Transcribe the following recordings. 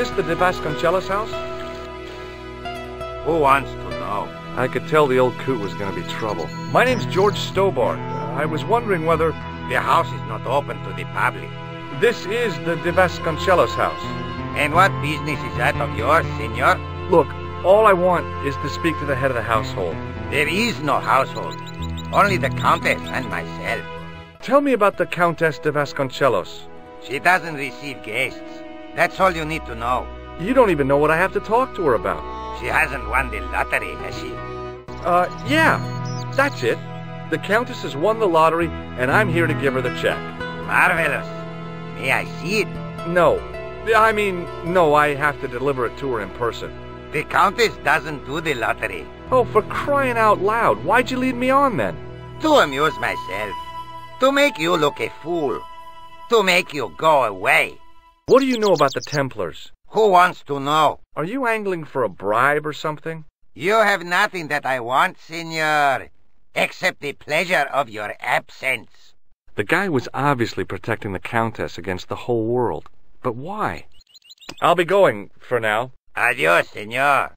this the de Vasconcellos' house? Who wants to know? I could tell the old coot was going to be trouble. My name's George Stobart. I was wondering whether... The house is not open to the public. This is the de Vasconcellos' house. And what business is that of yours, senor? Look, all I want is to speak to the head of the household. There is no household. Only the Countess and myself. Tell me about the Countess de Vasconcellos. She doesn't receive guests. That's all you need to know. You don't even know what I have to talk to her about. She hasn't won the lottery, has she? Yeah. That's it. The Countess has won the lottery, and I'm here to give her the check. Marvelous. May I see it? No. No, I have to deliver it to her in person. The Countess doesn't do the lottery. Oh, for crying out loud. Why'd you lead me on, then? To amuse myself. To make you look a fool. To make you go away. What do you know about the Templars? Who wants to know? Are you angling for a bribe or something? You have nothing that I want, senor, except the pleasure of your absence. The guy was obviously protecting the Countess against the whole world. But why? I'll be going, for now. Adios, senor.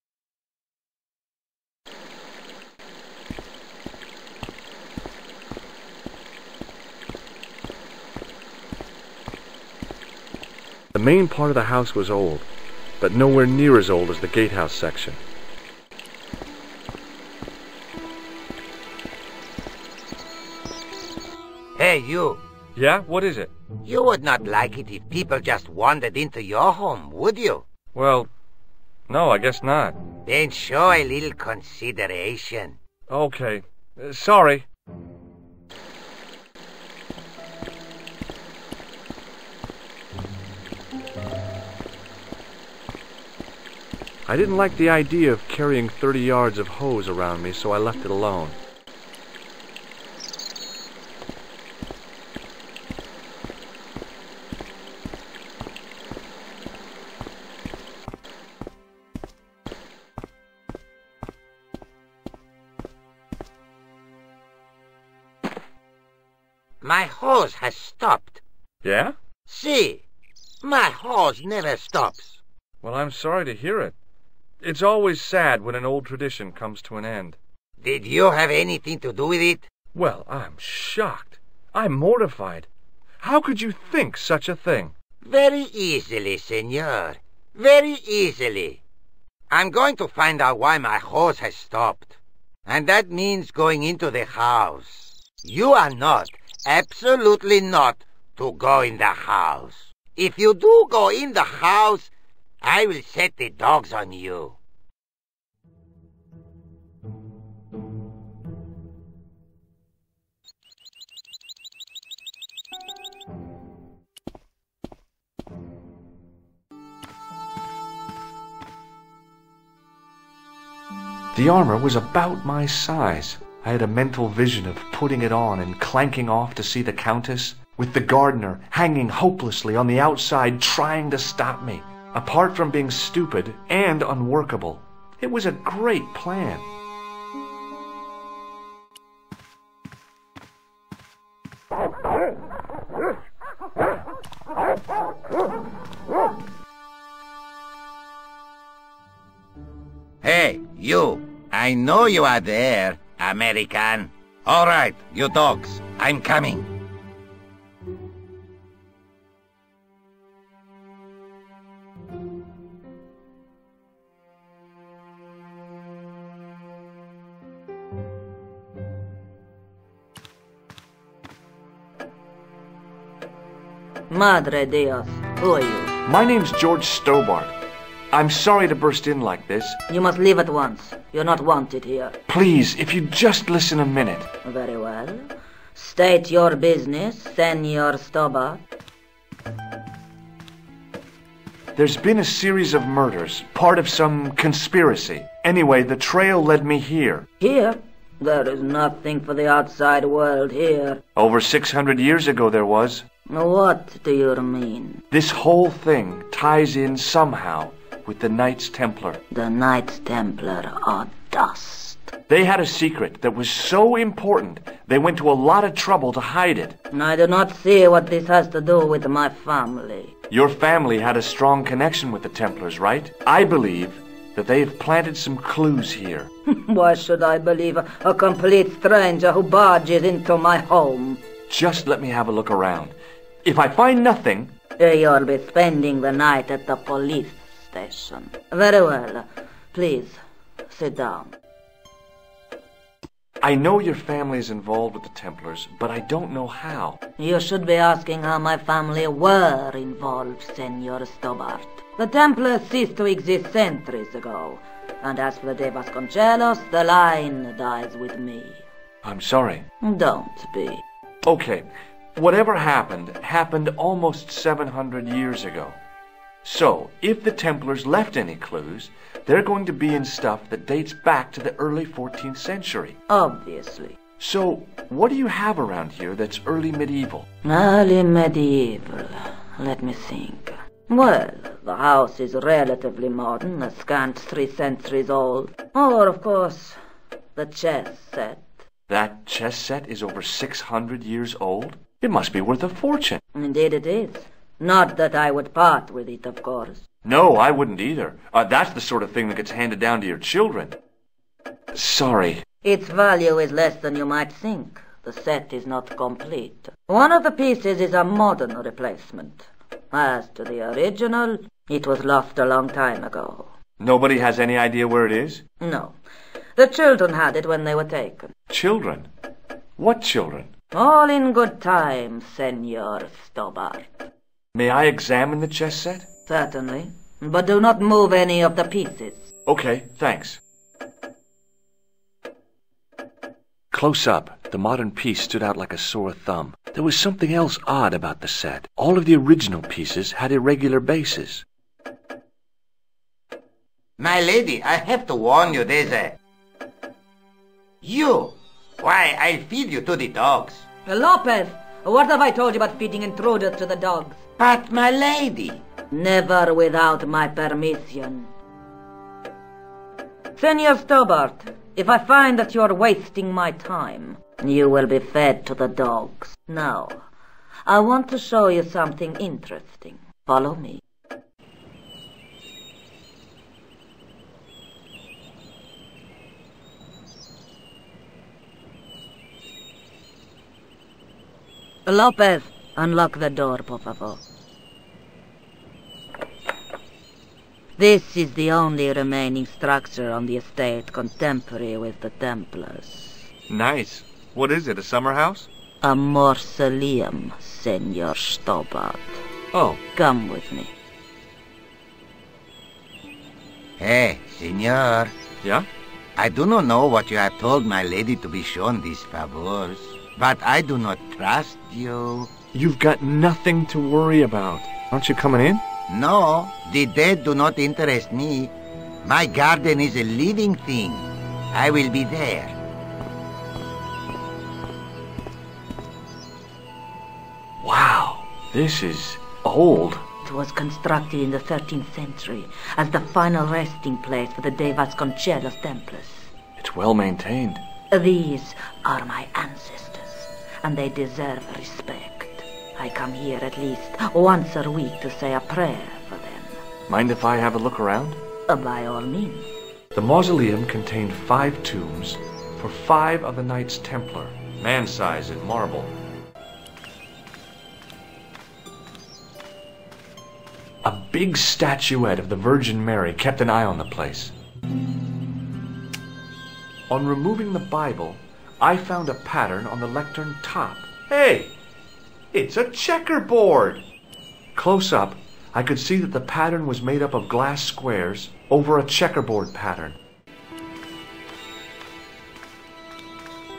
The main part of the house was old, but nowhere near as old as the gatehouse section. Hey, you. Yeah? What is it? You would not like it if people just wandered into your home, would you? Well, no, I guess not. Then show a little consideration. Okay. Sorry. I didn't like the idea of carrying 30 yards of hose around me, so I left it alone. My hose has stopped. Yeah? See, my hose never stops. Well, I'm sorry to hear it. It's always sad when an old tradition comes to an end. Did you have anything to do with it? Well, I'm shocked. I'm mortified. How could you think such a thing? Very easily, senor. Very easily. I'm going to find out why my hose has stopped. And that means going into the house. You are not, absolutely not, to go in the house. If you do go in the house, I will set the dogs on you. The armor was about my size. I had a mental vision of putting it on and clanking off to see the Countess, with the gardener hanging hopelessly on the outside trying to stop me. Apart from being stupid and unworkable, it was a great plan. Hey, you. I know you are there, American. All right, you dogs. I'm coming. Madre Dios, who are you? My name's George Stobart. I'm sorry to burst in like this. You must leave at once. You're not wanted here. Please, if you'd just listen a minute. Very well. State your business, Senor Stobart. There's been a series of murders, part of some conspiracy. Anyway, the trail led me here. Here? There is nothing for the outside world here. Over 600 years ago there was. What do you mean? This whole thing ties in somehow with the Knights Templar. The Knights Templar are dust. They had a secret that was so important, they went to a lot of trouble to hide it. I do not see what this has to do with my family. Your family had a strong connection with the Templars, right? I believe that they have planted some clues here. Why should I believe a complete stranger who barges into my home? Just let me have a look around. If I find nothing... You'll be spending the night at the police station. Very well. Please, sit down. I know your family is involved with the Templars, but I don't know how. You should be asking how my family were involved, Senor Stobart. The Templars ceased to exist centuries ago, and as for De Vasconcelos, the line dies with me. I'm sorry. Don't be. Okay, whatever happened almost 700 years ago. So, if the Templars left any clues, they're going to be in stuff that dates back to the early 14th century. Obviously. So, what do you have around here that's early medieval? Early medieval. Let me think. Well, the house is relatively modern, a scant 3 centuries old. Or, of course, the chess set. That chess set is over 600 years old? It must be worth a fortune. Indeed it is. Not that I would part with it, of course. No, I wouldn't either. That's the sort of thing that gets handed down to your children. Sorry. Its value is less than you might think. The set is not complete. One of the pieces is a modern replacement. As to the original, it was lost a long time ago. Nobody has any idea where it is? No. The children had it when they were taken. Children? What children? All in good time, Senor Stobart. May I examine the chess set? Certainly. But do not move any of the pieces. Okay, thanks. Close up, the modern piece stood out like a sore thumb. There was something else odd about the set. All of the original pieces had irregular bases. My lady, I have to warn you, there's a... You! Why, I'll feed you to the dogs. Lopez, what have I told you about feeding intruders to the dogs? But, my lady... Never without my permission. Senor Stobart, if I find that you're wasting my time, you will be fed to the dogs. Now, I want to show you something interesting. Follow me. Lopez, unlock the door, por favor. This is the only remaining structure on the estate contemporary with the Templars. Nice. What is it, a summer house? A mausoleum, Senor Stobart. Oh. Come with me. Hey, senor. Yeah? I do not know what you have told my lady to be shown these favors, but I do not trust you. You've got nothing to worry about. Aren't you coming in? No, the dead do not interest me. My garden is a living thing. I will be there. Wow, this is old. It was constructed in the 13th century as the final resting place for the De Vasconcelos Templars. It's well maintained. These are my ancestors, and they deserve respect. I come here at least once a week to say a prayer for them. Mind if I have a look around? By all means. The mausoleum contained 5 tombs for 5 of the Knights Templar, man-size in marble. A big statuette of the Virgin Mary kept an eye on the place. On removing the Bible, I found a pattern on the lectern top. Hey! It's a checkerboard! Close up, I could see that the pattern was made up of glass squares over a checkerboard pattern.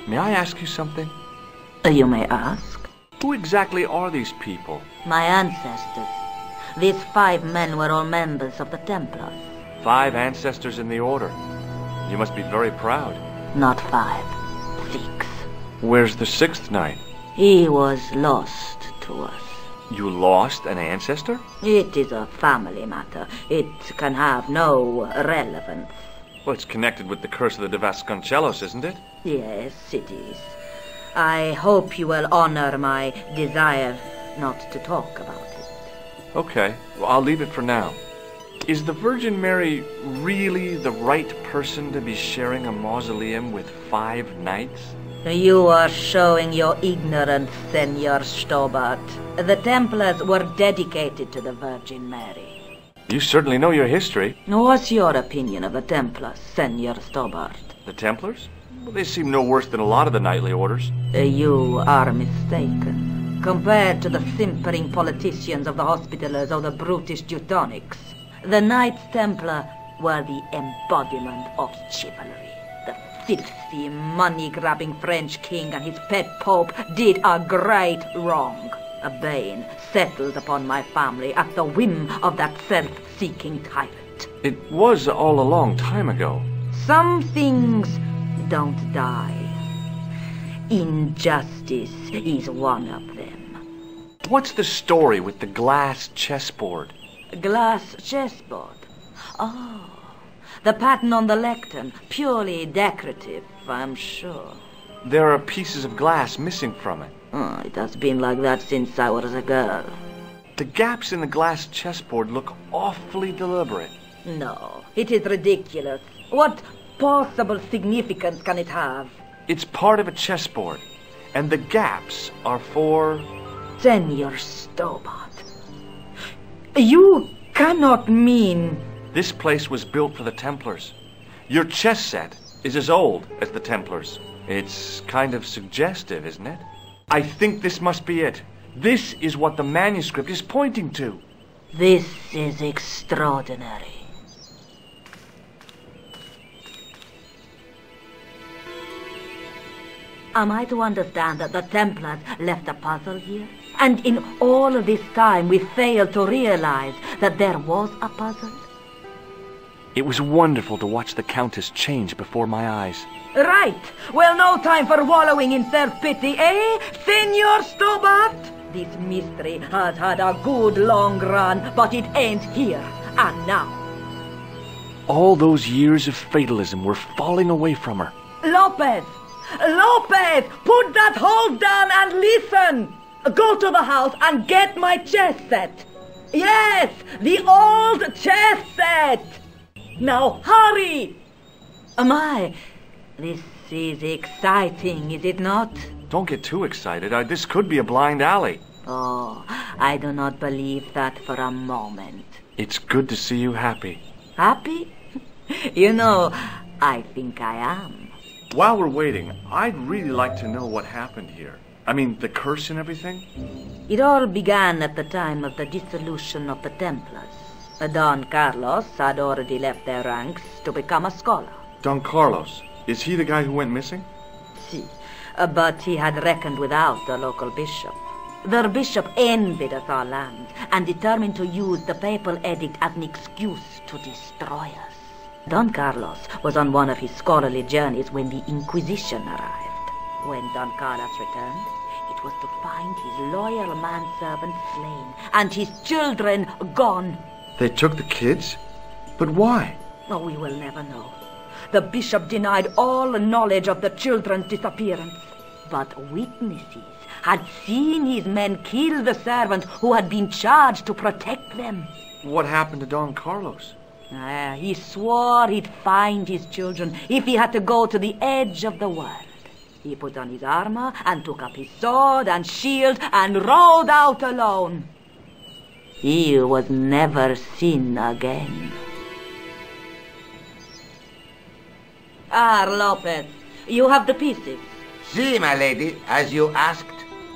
May I ask you something? You may ask. Who exactly are these people? My ancestors. These 5 men were all members of the Templars. 5 ancestors in the order. You must be very proud. Not 5, 6. Where's the 6th knight? He was lost to us. You lost an ancestor? It is a family matter. It can have no relevance. Well, it's connected with the curse of the Vasconcelos, isn't it? Yes, it is. I hope you will honor my desire not to talk about it. Okay, well, I'll leave it for now. Is the Virgin Mary really the right person to be sharing a mausoleum with 5 knights? You are showing your ignorance, Senor Stobart. The Templars were dedicated to the Virgin Mary. You certainly know your history. What's your opinion of the Templars, Senor Stobart? The Templars? Well, they seem no worse than a lot of the knightly orders. You are mistaken. Compared to the simpering politicians of the Hospitallers or the brutish Teutonics, the Knights Templar were the embodiment of chivalry. The filthy, money-grabbing French king and his pet pope did a great wrong. A bane settled upon my family at the whim of that self-seeking tyrant. It was all a long time ago. Some things don't die. Injustice is one of them. What's the story with the glass chessboard? Glass chessboard? Oh, the pattern on the lectern. Purely decorative, I'm sure. There are pieces of glass missing from it. Oh, it has been like that since I was a girl. The gaps in the glass chessboard look awfully deliberate. No, it is ridiculous. What possible significance can it have? It's part of a chessboard, and the gaps are for... Senor Stobart, you cannot mean... This place was built for the Templars. Your chess set is as old as the Templars. It's kind of suggestive, isn't it? I think this must be it. This is what the manuscript is pointing to. This is extraordinary. Am I to understand that the Templars left a puzzle here? And in all of this time we failed to realize that there was a puzzle? It was wonderful to watch the Countess change before my eyes. Right. Well, no time for wallowing in self-pity, eh, Senor Stobart? This mystery has had a good long run, but it ends here and now. All those years of fatalism were falling away from her. Lopez! Lopez! Put that hose down and listen! Go to the house and get my chess set. Yes, the old chess set! Now hurry! My, this is exciting, is it not? Don't get too excited. This could be a blind alley. Oh, I do not believe that for a moment. It's good to see you happy. Happy? You know, I think I am. While we're waiting, I'd really like to know what happened here. I mean, the curse and everything? It all began at the time of the dissolution of the Templars. Don Carlos had already left their ranks to become a scholar. Don Carlos? Is he the guy who went missing? Si, but he had reckoned without the local bishop. Their bishop envied us our land and determined to use the papal edict as an excuse to destroy us. Don Carlos was on one of his scholarly journeys when the Inquisition arrived. When Don Carlos returned, it was to find his loyal manservant slain and his children gone. They took the kids? But why? Oh, we will never know. The bishop denied all knowledge of the children's disappearance. But witnesses had seen his men kill the servant who had been charged to protect them. What happened to Don Carlos? He swore he'd find his children if he had to go to the edge of the world. He put on his armor and took up his sword and shield and rode out alone. He was never seen again. Lopez, you have the pieces. Si, my lady, as you asked.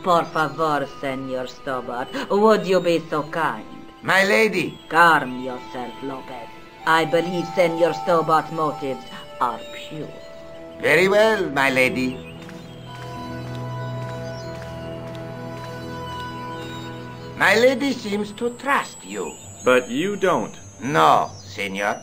Por favor, Senor Stobart, would you be so kind? My lady. Calm yourself, Lopez. I believe Senor Stobart's motives are pure. Very well, my lady. My lady seems to trust you. But you don't. No, senor.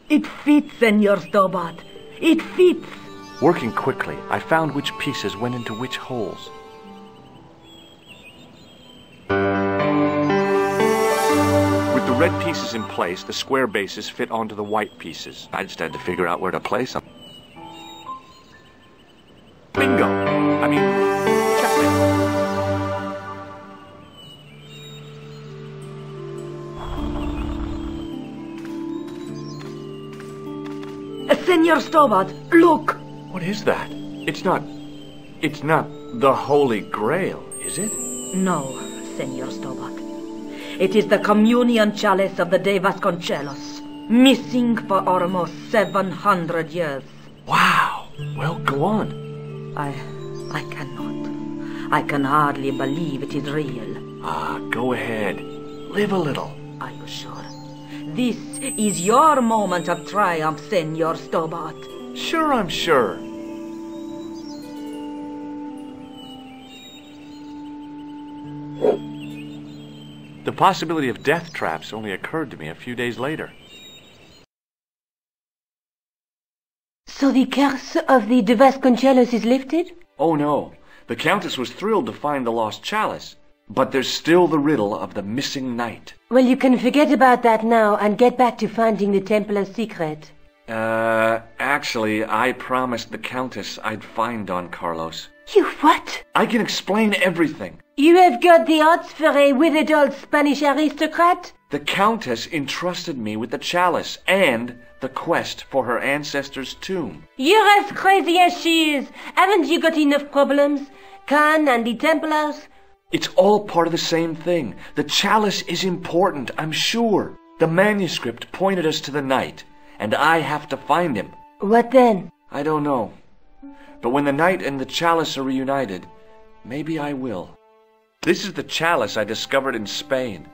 It fits, Senor Stobart. It fits. Working quickly, I found which pieces went into which holes. pieces in place, the square bases fit onto the white pieces. I just had to figure out where to place them. Bingo! I mean, checkmate. Senor Stobart, look! What is that? It's not the Holy Grail, is it? No, Senor Stobart. It is the communion chalice of the De Vasconcelos, missing for almost 700 years. Wow! Well, go on. I cannot. I can hardly believe it is real. Go ahead. Live a little. Are you sure? This is your moment of triumph, Senor Stobart. Sure, I'm sure. The possibility of death traps only occurred to me a few days later. So the curse of the De Vasconcelos is lifted? Oh no, the Countess was thrilled to find the lost chalice. But there's still the riddle of the missing knight. Well, you can forget about that now and get back to finding the Templar's secret. Actually, I promised the Countess I'd find Don Carlos. You what? I can explain everything. You have got the odds for a withered old Spanish aristocrat? The Countess entrusted me with the chalice and the quest for her ancestor's tomb. You're as crazy as she is. Haven't you got enough problems? Khan and the Templars? It's all part of the same thing. The chalice is important, I'm sure. The manuscript pointed us to the knight, and I have to find him. What then? I don't know. But when the knight and the chalice are reunited, maybe I will. This is the chalice I discovered in Spain.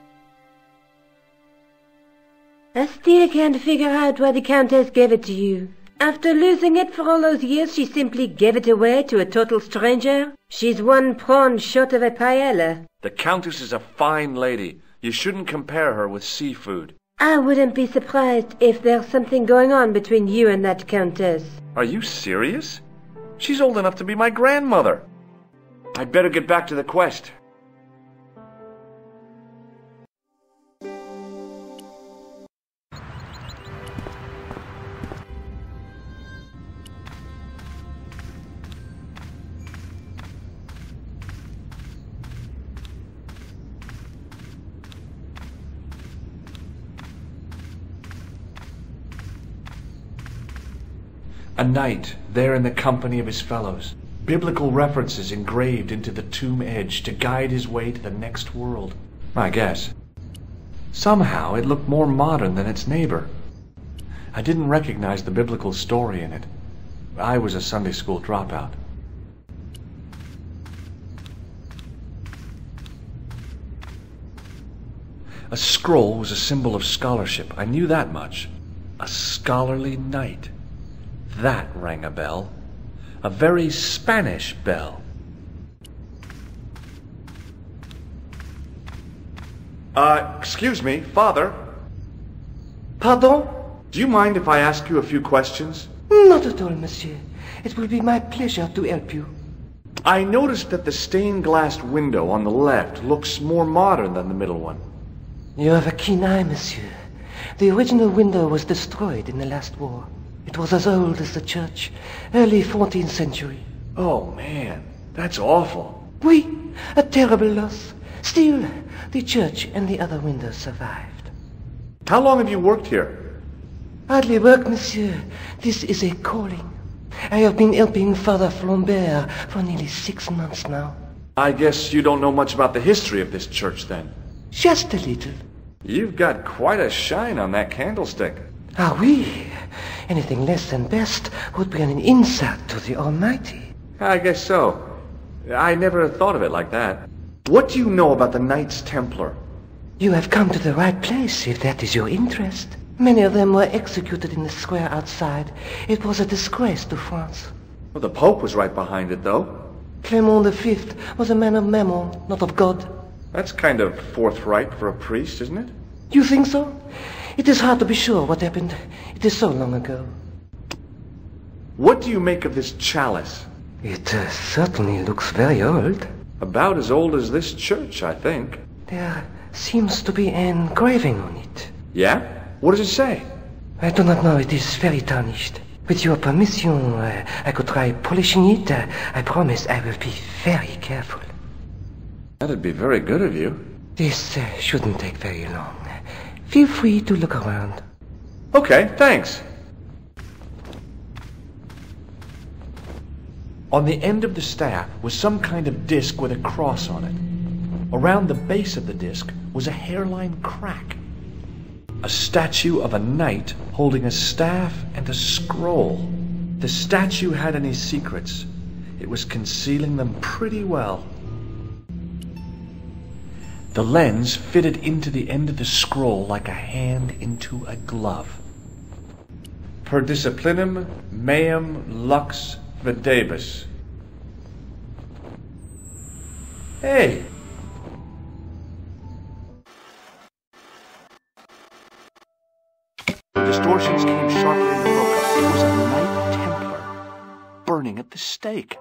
I still can't figure out why the Countess gave it to you. After losing it for all those years, she simply gave it away to a total stranger? She's one prawn short of a paella. The Countess is a fine lady. You shouldn't compare her with seafood. I wouldn't be surprised if there's something going on between you and that Countess. Are you serious? She's old enough to be my grandmother. I'd better get back to the quest. A knight, there in the company of his fellows. Biblical references engraved into the tomb edge to guide his way to the next world. I guess. Somehow it looked more modern than its neighbor. I didn't recognize the biblical story in it. I was a Sunday school dropout. A scroll was a symbol of scholarship. I knew that much. A scholarly knight. That rang a bell. A very Spanish bell. Excuse me, Father. Pardon? Do you mind if I ask you a few questions? Not at all, monsieur. It will be my pleasure to help you. I noticed that the stained glass window on the left looks more modern than the middle one. You have a keen eye, monsieur. The original window was destroyed in the last war. It was as old as the church, early 14th century. Oh, man, that's awful. Oui, a terrible loss. Still, the church and the other windows survived. How long have you worked here? Hardly work, monsieur. This is a calling. I have been helping Father Flambert for nearly 6 months now. I guess you don't know much about the history of this church, then. Just a little. You've got quite a shine on that candlestick. Ah, oui. Anything less than best would be an insult to the Almighty. I guess so. I never thought of it like that. What do you know about the Knights Templar? You have come to the right place, if that is your interest. Many of them were executed in the square outside. It was a disgrace to France. Well, the Pope was right behind it, though. Clement V was a man of mammon, not of God. That's kind of forthright for a priest, isn't it? You think so? It is hard to be sure what happened. It is so long ago. What do you make of this chalice? It certainly looks very old. About as old as this church, I think. There seems to be an engraving on it. Yeah? What does it say? I do not know. It is very tarnished. With your permission, I could try polishing it. I promise I will be very careful. That'd be very good of you. This shouldn't take very long. Feel free to look around. Okay, thanks. On the end of the staff was some kind of disc with a cross on it. Around the base of the disc was a hairline crack. A statue of a knight holding a staff and a scroll. The statue had any secrets. It was concealing them pretty well. The lens fitted into the end of the scroll like a hand into a glove. Per disciplinum meum lux videbus. Hey! The distortions came sharply into focus. It was a Knight Templar, burning at the stake.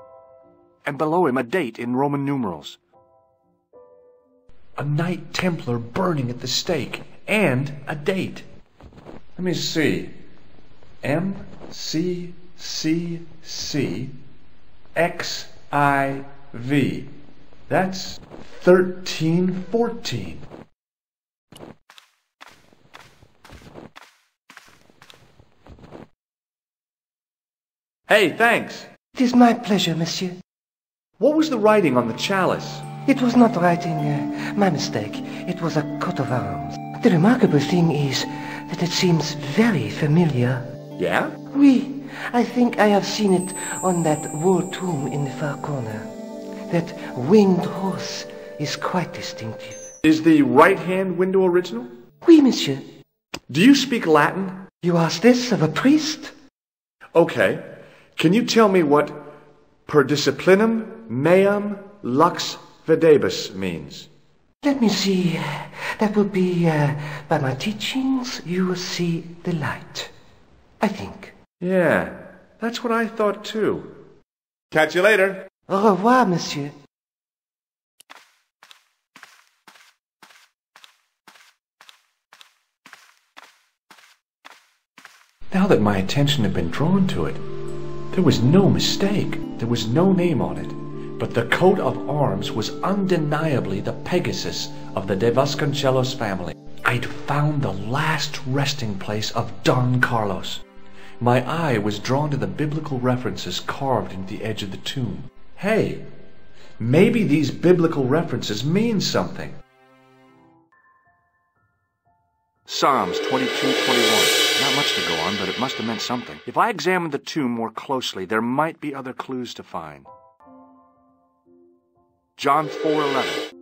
And below him a date in Roman numerals. A Knight Templar burning at the stake, and a date. Let me see. MCCC XIV. That's 1314. Hey, thanks. It is my pleasure, monsieur. What was the writing on the chalice? It was not writing, my mistake. It was a coat of arms. The remarkable thing is that it seems very familiar. Yeah? Oui, I think I have seen it on that wall tomb in the far corner. That winged horse is quite distinctive. Is the right-hand window original? Oui, monsieur. Do you speak Latin? You ask this of a priest? Okay. Can you tell me what per disciplinum meum lux videbus means? Let me see. That would be, by my teachings, you will see the light. I think. Yeah, that's what I thought too. Catch you later. Au revoir, monsieur. Now that my attention had been drawn to it, there was no mistake. There was no name on it. But the coat of arms was undeniably the Pegasus of the De Vasconcelos family. I'd found the last resting place of Don Carlos. My eye was drawn to the biblical references carved into the edge of the tomb. Hey, maybe these biblical references mean something. Psalms 22:21. Not much to go on, but it must have meant something. If I examined the tomb more closely, there might be other clues to find. John 4:11.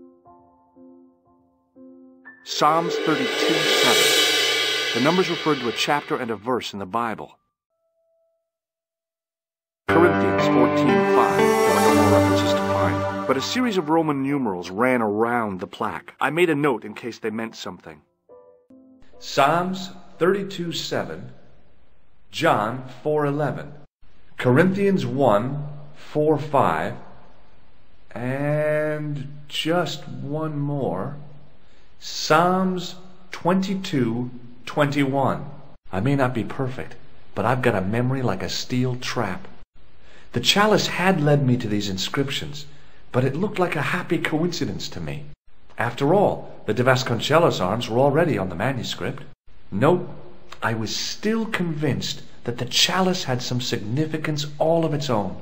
Psalms 32:7. The numbers referred to a chapter and a verse in the Bible. Corinthians 14:5. There were no more references to find, but a series of Roman numerals ran around the plaque. I made a note in case they meant something. Psalms 32:7, John 4:11, Corinthians 1:4-5, and just one more, Psalms 22:21. I may not be perfect, but I've got a memory like a steel trap. The chalice had led me to these inscriptions, but it looked like a happy coincidence to me. After all, the De Vasconcelos arms were already on the manuscript. Nope, I was still convinced that the chalice had some significance all of its own.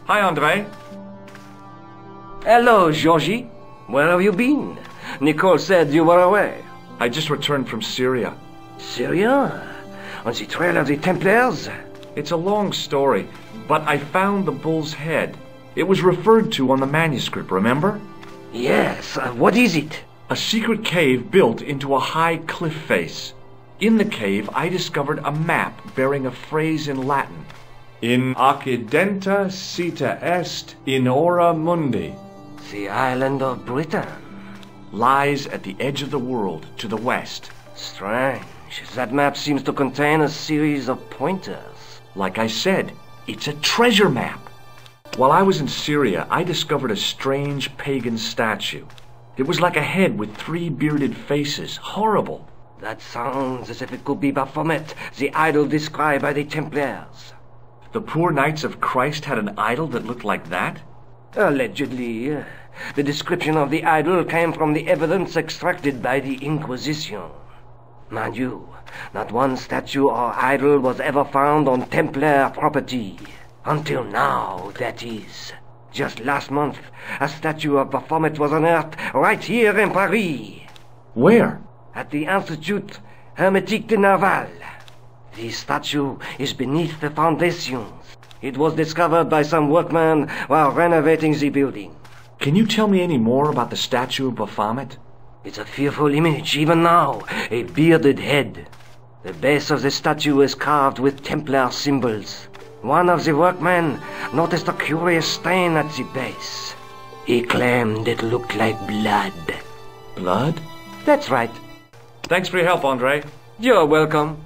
Hi, Andre. Hello, Georgie. Where have you been? Nicole said you were away. I just returned from Syria. Syria? On the trail of the Templars? It's a long story, but I found the bull's head. It was referred to on the manuscript, remember? Yes. What is it? A secret cave built into a high cliff face. In the cave, I discovered a map bearing a phrase in Latin. In occidenta sita est in ora mundi. The island of Britain. lies at the edge of the world to the west. Strange. That map seems to contain a series of pointers. Like I said, it's a treasure map. While I was in Syria, I discovered a strange pagan statue. It was like a head with 3 bearded faces. Horrible. That sounds as if it could be Baphomet, the idol described by the Templars. The poor Knights of Christ had an idol that looked like that? Allegedly. The description of the idol came from the evidence extracted by the Inquisition. Mind you, not one statue or idol was ever found on Templar property. Until now, that is. Just last month, a statue of Baphomet was unearthed right here in Paris. Where? At the Institut Hermétique de Naval. The statue is beneath the foundations. It was discovered by some workmen while renovating the building. Can you tell me any more about the statue of Baphomet? It's a fearful image, even now. A bearded head. The base of the statue is carved with Templar symbols. One of the workmen noticed a curious stain at the base. He claimed it looked like blood. Blood? That's right. Thanks for your help, Andre. You're welcome.